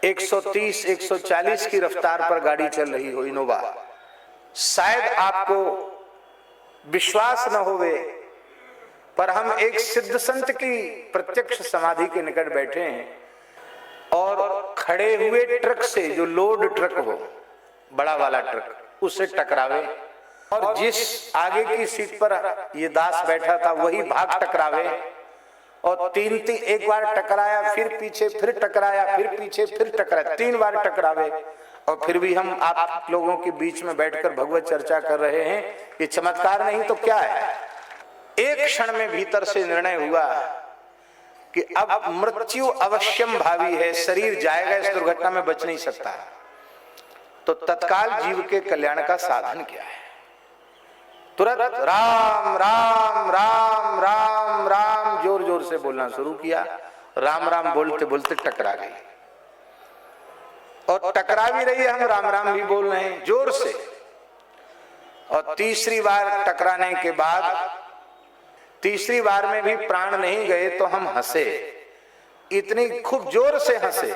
130 140 की रफ्तार पर गाड़ी चल रही हो, इनोवा। शायद आपको विश्वास न होवे, पर हम एक सिद्ध संत की प्रत्यक्ष समाधि के निकट बैठे हैं और खड़े हुए ट्रक से, जो लोड ट्रक हो, बड़ा वाला ट्रक, उससे टकरावे और जिस आगे की सीट पर ये दास बैठा था वही भाग टकरावे और एक बार टकराया, फिर पीछे, फिर टकराया, फिर पीछे, फिर टकराया, 3 बार टकरावे। और फिर भी हम आप लोगों के बीच में बैठकर भगवत चर्चा कर रहे हैं। ये चमत्कार नहीं तो क्या है? एक क्षण में भीतर से निर्णय हुआ कि अब मृत्यु अवश्यम भावी है, शरीर जाएगा, इस दुर्घटना में बच नहीं सकता। तो तत्काल जीव के कल्याण का साधन क्या है? तुरंत राम राम राम राम राम जोर जोर से बोलना शुरू किया। राम राम बोलते बोलते टकरा गई और टकरा भी रही है, हम राम राम भी बोल रहे हैं जोर से। और तीसरी बार टकराने के बाद, तीसरी बार में भी प्राण नहीं गए तो हम हंसे, इतनी खूब जोर से हंसे।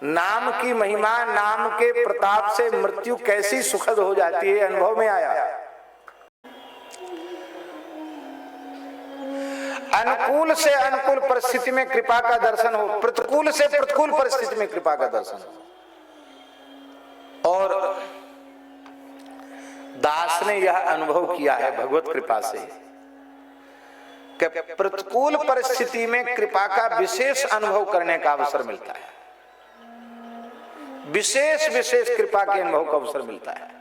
नाम की महिमा, नाम के प्रताप से मृत्यु कैसी सुखद हो जाती है, अनुभव में आया। अनुकूल से अनुकूल परिस्थिति में कृपा का दर्शन हो, प्रतिकूल से प्रतिकूल परिस्थिति में कृपा का दर्शन हो। और दास ने यह अनुभव किया है भगवत कृपा से कि प्रतिकूल परिस्थिति में कृपा का विशेष अनुभव करने का अवसर मिलता है, विशेष विशेष कृपा के अनुभव का अवसर मिलता है।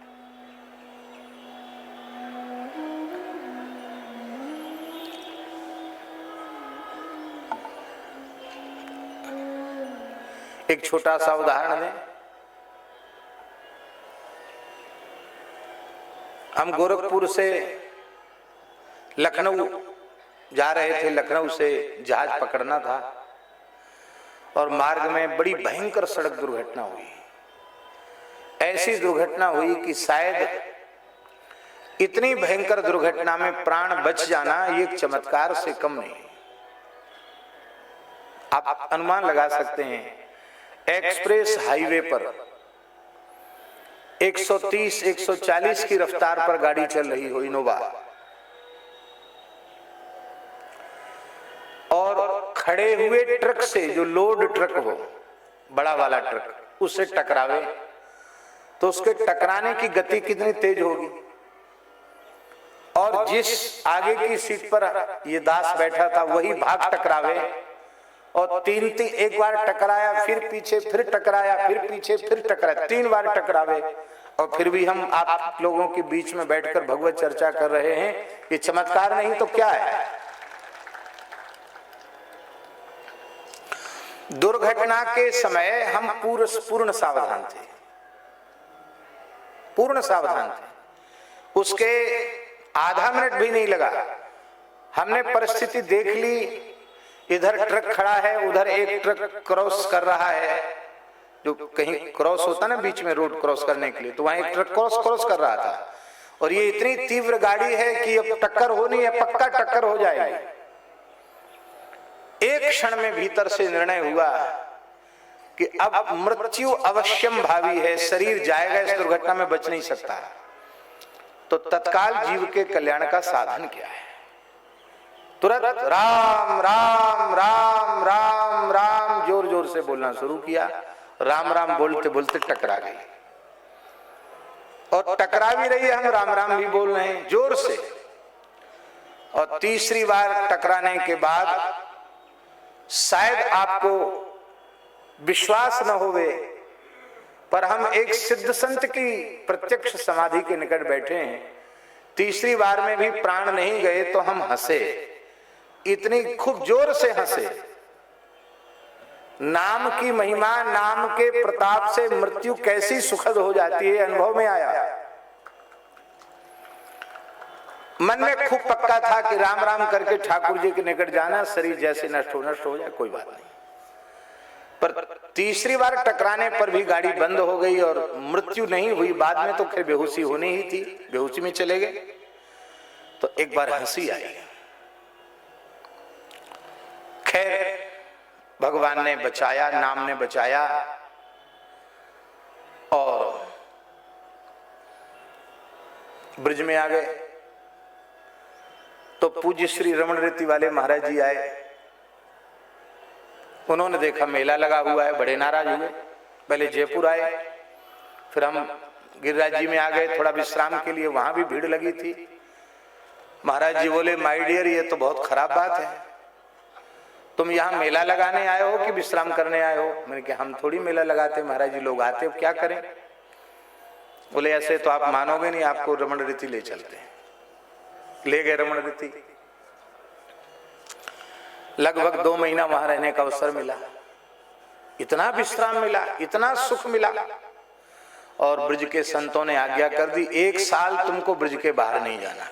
एक छोटा सा उदाहरण दें। हम गोरखपुर से लखनऊ जा रहे थे, लखनऊ से जहाज पकड़ना था और मार्ग में बड़ी भयंकर सड़क दुर्घटना हुई। ऐसी दुर्घटना हुई कि शायद इतनी भयंकर दुर्घटना में प्राण बच जाना ये एक चमत्कार से कम नहीं। आप अनुमान लगा सकते हैं, एक्सप्रेस हाईवे पर 130 140 की रफ्तार पर गाड़ी चल रही हो, इनोवा, और खड़े हुए ट्रक से, जो लोड ट्रक हो, बड़ा वाला ट्रक, उससे टकरावे तो उसके टकराने की गति कितनी तेज होगी। और जिस आगे की सीट पर ये दास बैठा था वही भाग टकरावे और एक बार टकराया, फिर पीछे, फिर टकराया, फिर पीछे, फिर टकराया, 3 बार टकरावे। और फिर भी हम आप लोगों के बीच में बैठकर भगवत चर्चा कर रहे हैं। ये चमत्कार नहीं तो क्या है? दुर्घटना के समय हम पूर्ण सावधान थे, पूर्ण सावधान थे। उसके आधा मिनट भी नहीं लगा, हमने परिस्थिति देख ली। इधर ट्रक खड़ा है, उधर एक ट्रक क्रॉस कर रहा है, जो कहीं क्रॉस होता ना बीच में रोड क्रॉस करने के लिए, तो वहां एक ट्रक क्रॉस कर रहा था। और ये इतनी तीव्र गाड़ी है कि अब टक्कर होनी है, पक्का टक्कर हो जाएगी। एक क्षण में भीतर से निर्णय हुआ कि अब मृत्यु अवश्यम भावी है, शरीर जाएगा, इस दुर्घटना में बच नहीं सकता। तो तत्काल जीव के कल्याण का साधन क्या है? तुरंत राम राम राम राम राम जोर जोर से बोलना शुरू किया। राम राम बोलते बोलते टकरा गई और टकरा भी रही है, हम राम राम भी बोल रहे हैं जोर से। और तीसरी बार टकराने के बाद शायद आपको विश्वास न होवे, पर हम एक सिद्ध संत की प्रत्यक्ष समाधि के निकट बैठे हैं। तीसरी बार में भी प्राण नहीं गए तो हम हंसे, इतनी खूब जोर से हंसे। नाम की महिमा, नाम के प्रताप से मृत्यु कैसी सुखद हो जाती है, अनुभव में आया। मन में खूब पक्का था कि राम राम करके ठाकुर जी के निकट जाना, शरीर जैसे नष्ट हो जाए कोई बात नहीं। पर तीसरी बार टकराने पर भी गाड़ी बंद हो गई और मृत्यु नहीं हुई। बाद में तो खैर बेहोशी होनी ही थी, बेहोशी में चले गए। तो एक बार हंसी आई। खैर भगवान ने बचाया, नाम ने बचाया। और ब्रज में आ गए तो पूज्य श्री रमण रीति वाले महाराज जी आए। उन्होंने देखा मेला लगा हुआ है, बड़े नाराज हुए। पहले जयपुर आए, फिर हम गिरिराज जी में आ गए थोड़ा विश्राम के लिए, वहां भी भीड़ लगी थी। महाराज जी बोले, माय डियर, ये तो बहुत खराब बात है, तुम यहाँ मेला लगाने आए हो कि विश्राम करने आए हो? मैंने कहा हम थोड़ी मेला लगाते महाराज जी, लोग आते, अब क्या करें? बोले ऐसे तो आप मानोगे नहीं, आपको रमण रीति ले चलते हैं। ले गए रमण रीति। लगभग 2 महीना वहां रहने का अवसर मिला, इतना विश्राम मिला, इतना सुख मिला। और ब्रज के संतों ने आज्ञा कर दी, 1 साल तुमको ब्रज के बाहर नहीं जाना,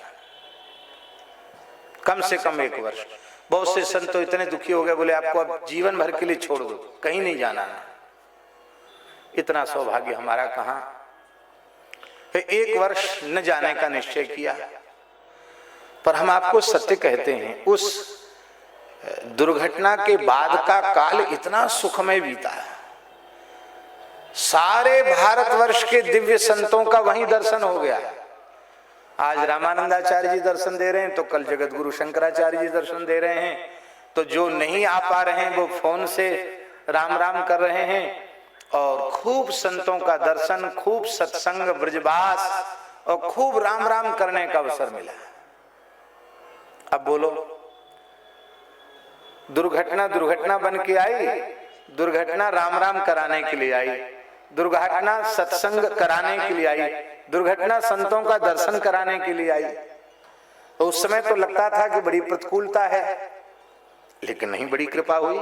कम से कम 1 वर्ष। बहुत से संत तो इतने दुखी हो गए, बोले आपको अब जीवन भर के लिए छोड़ दो, कहीं नहीं जाना। इतना सौभाग्य हमारा कहां। 1 वर्ष न जाने का निश्चय किया। पर हम आपको सत्य कहते हैं, उस दुर्घटना के बाद का काल इतना सुखमय बीता है। सारे भारतवर्ष के दिव्य संतों का वहीं दर्शन हो गया। आज रामानंदाचार्य जी दर्शन दे रहे हैं, तो कल जगत गुरु शंकराचार्य जी दर्शन दे रहे हैं। तो जो नहीं आ पा रहे हैं वो फोन से राम राम कर रहे हैं। और खूब संतों का दर्शन, खूब सत्संग, ब्रजवास और खूब राम राम करने का अवसर मिला। अब बोलो, दुर्घटना दुर्घटना बन के आई, दुर्घटना राम राम कराने के लिए आई, दुर्घटना सत्संग कराने के लिए आई, दुर्घटना संतों का दर्शन कराने के लिए आई। तो उस समय तो लगता था कि बड़ी प्रतिकूलता है, लेकिन नहीं, बड़ी कृपा हुई।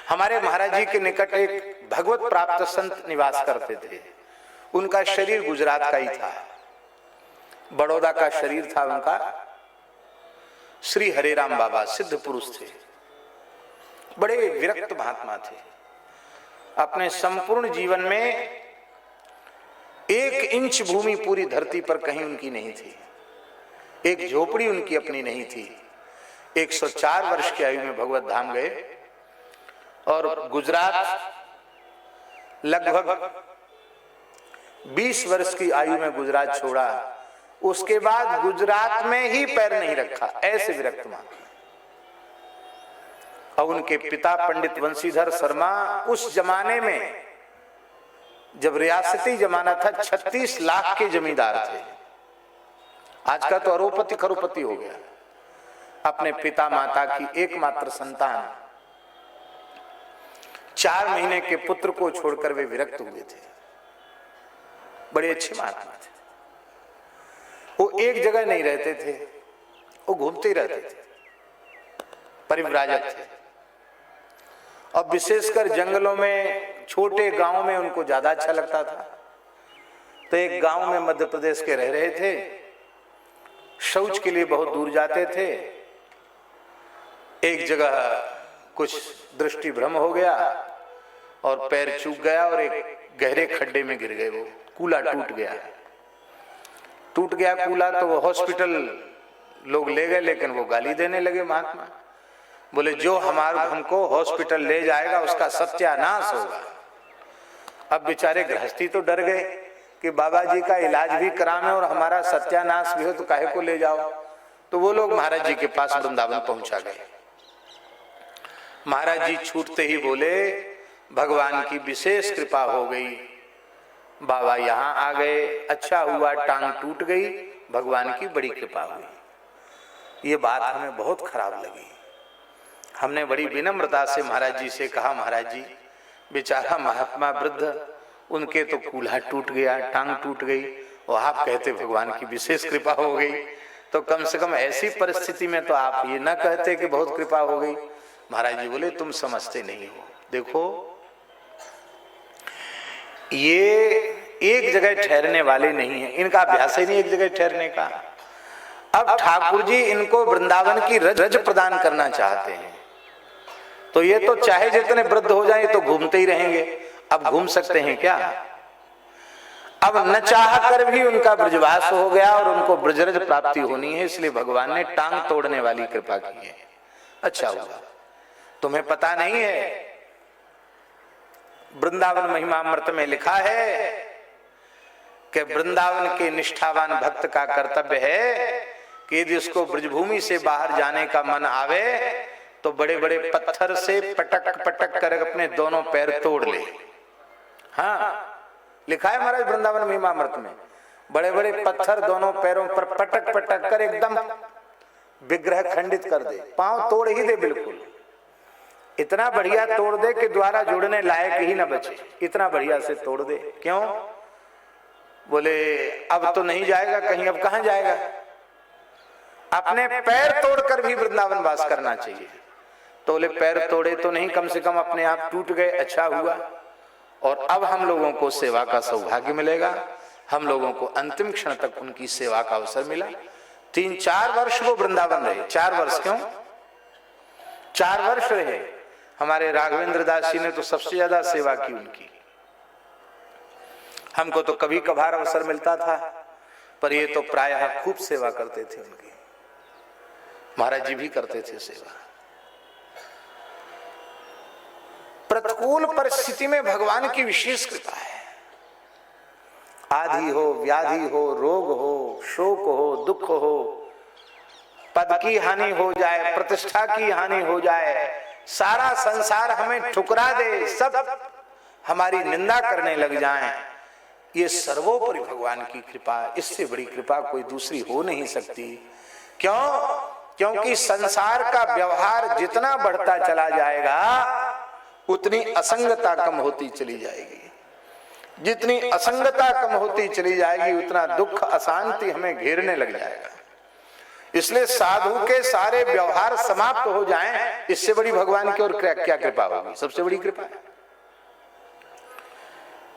हमारे महाराज जी के निकट एक भगवत प्राप्त संत निवास करते थे। उनका शरीर गुजरात का ही था, बड़ौदा का शरीर था उनका। श्री हरेराम बाबा सिद्ध पुरुष थे, बड़े विरक्त महात्मा थे। अपने संपूर्ण जीवन में 1 इंच भूमि पूरी धरती पर कहीं उनकी नहीं थी, एक झोपड़ी उनकी अपनी नहीं थी। 104 वर्ष की आयु में भगवत धाम गए और गुजरात लगभग 20 वर्ष की आयु में गुजरात छोड़ा। उसके बाद गुजरात में ही पैर नहीं रखा, ऐसे विरक्त महात्मा। और उनके पिता पंडित वंशीधर शर्मा उस जमाने में, जब रियासती जमाना था, 36 लाख के जमींदार थे। आज का तो अरोपति खरोपति हो गया। अपने पिता माता की एकमात्र संतान, 4 महीने के पुत्र को छोड़कर वे विरक्त हुए थे। बड़े अच्छे महात्मा थे। वो एक जगह नहीं रहते थे, वो घूमते ही रहते थे, परिव्राजक थे। और विशेषकर जंगलों में, छोटे गांव में उनको ज्यादा अच्छा लगता था। तो एक गांव में मध्य प्रदेश के रह रहे थे, शौच के लिए बहुत दूर जाते थे। एक जगह कुछ दृष्टि भ्रम हो गया और पैर चूक गया और एक गहरे खड्डे में गिर गए। वो कूला टूट गया कूला। तो वो हॉस्पिटल लोग ले गए, लेकिन वो गाली देने लगे महात्मा। बोले जो हमको हॉस्पिटल ले जाएगा उसका सत्यानाश होगा। अब बेचारे गृहस्थी तो डर गए कि बाबा जी का इलाज भी कराना और हमारा सत्यानाश भी हो, तो काहे को ले जाओ। तो वो लोग महाराज जी के पास वृंदावन पहुंचा गए। महाराज जी छूटते ही बोले, भगवान की विशेष कृपा हो गई, बाबा यहाँ आ गए, अच्छा हुआ, टांग टूट गई, भगवान की बड़ी कृपा हुई। ये बात हमें बहुत खराब लगी। हमने बड़ी विनम्रता से महाराज जी से कहा, महाराज जी बेचारा महात्मा वृद्ध, उनके तो कूल्हा टूट गया, टांग टूट गई, और आप कहते भगवान की विशेष कृपा हो गई। तो कम से कम ऐसी परिस्थिति में तो आप ये न कहते कि बहुत कृपा हो गई। महाराज जी बोले, तुम समझते नहीं हो। देखो, ये एक जगह ठहरने वाले नहीं है, इनका अभ्यास ही नहीं एक जगह ठहरने का। अब ठाकुर जी इनको वृंदावन की रज प्रदान करना चाहते हैं, तो ये तो चाहे जितने वृद्ध हो जाए तो घूमते ही रहेंगे। अब घूम सकते हैं क्या? अब न चाह कर भी उनका ब्रजवास हो गया और उनको ब्रजरज प्राप्ति होनी है, इसलिए भगवान ने टांग तोड़ने वाली कृपा की है। अच्छा हुआ। तुम्हें पता नहीं है, वृंदावन महिमामृत में लिखा है कि वृंदावन के निष्ठावान भक्त का कर्तव्य है कि यदि उसको ब्रजभूमि से बाहर जाने का मन आवे तो बड़े बड़े पत्थर से पटक पटक कर अपने दोनों पैर तोड़ ले। हाँ, लिखा है महाराज वृंदावन महिमामृत में, बड़े बड़े पत्थर दोनों पैरों पर पटक पटक कर एकदम विग्रह खंडित कर दे, पांव तोड़ ही दे, बिल्कुल इतना बढ़िया तोड़ दे कि द्वारा जुड़ने लायक ही ना बचे, इतना बढ़िया से तोड़ दे। क्यों? बोले अब तो नहीं जाएगा कहीं, अब कहां जाएगा? अपने पैर तोड़कर भी वृंदावन वास करना चाहिए। तो बोले पैर तोड़े तो नहीं, कम से कम अपने आप टूट गए, अच्छा हुआ। और अब हम लोगों को सेवा का सौभाग्य मिलेगा, हम लोगों को अंतिम क्षण तक उनकी सेवा का अवसर मिला। 3-4 वर्ष वो वृंदावन रहे। 4 वर्ष क्यों? 4 वर्ष रहे। हमारे राघवेंद्र दास जी ने तो सबसे ज्यादा सेवा की उनकी। हमको तो कभी कभार अवसर मिलता था, पर ये तो प्रायः खूब सेवा करते थे उनकी। महाराज जी भी करते थे सेवा। प्रतिकूल परिस्थिति में भगवान की विशेष कृपा है। आदि हो, व्याधि हो, रोग हो, शोक हो, दुख हो, पद की हानि हो जाए, प्रतिष्ठा की हानि हो जाए, सारा संसार हमें ठुकरा दे, सब हमारी निंदा करने लग जाएं, ये सर्वोपरि भगवान की कृपा। इससे बड़ी कृपा कोई दूसरी हो नहीं सकती। क्यों? क्योंकि संसार का व्यवहार जितना बढ़ता चला जाएगा उतनी असंगता कम होती चली जाएगी। जितनी असंगता कम होती चली जाएगी उतना दुख, अशांति हमें घेरने लग जाएगा। इसलिए साधु के सारे व्यवहार समाप्त हो जाएं, इससे बड़ी भगवान की और क्या कृपा होगी? सबसे बड़ी कृपा है।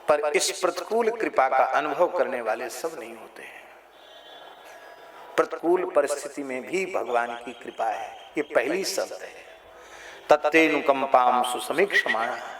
पर इस प्रतिकूल कृपा का अनुभव करने वाले सब नहीं होते हैं। प्रतिकूल परिस्थिति में भी भगवान की कृपा है, ये पहली शब्द है। तत्तेनुकंपाम सुसमीक्षमाणः।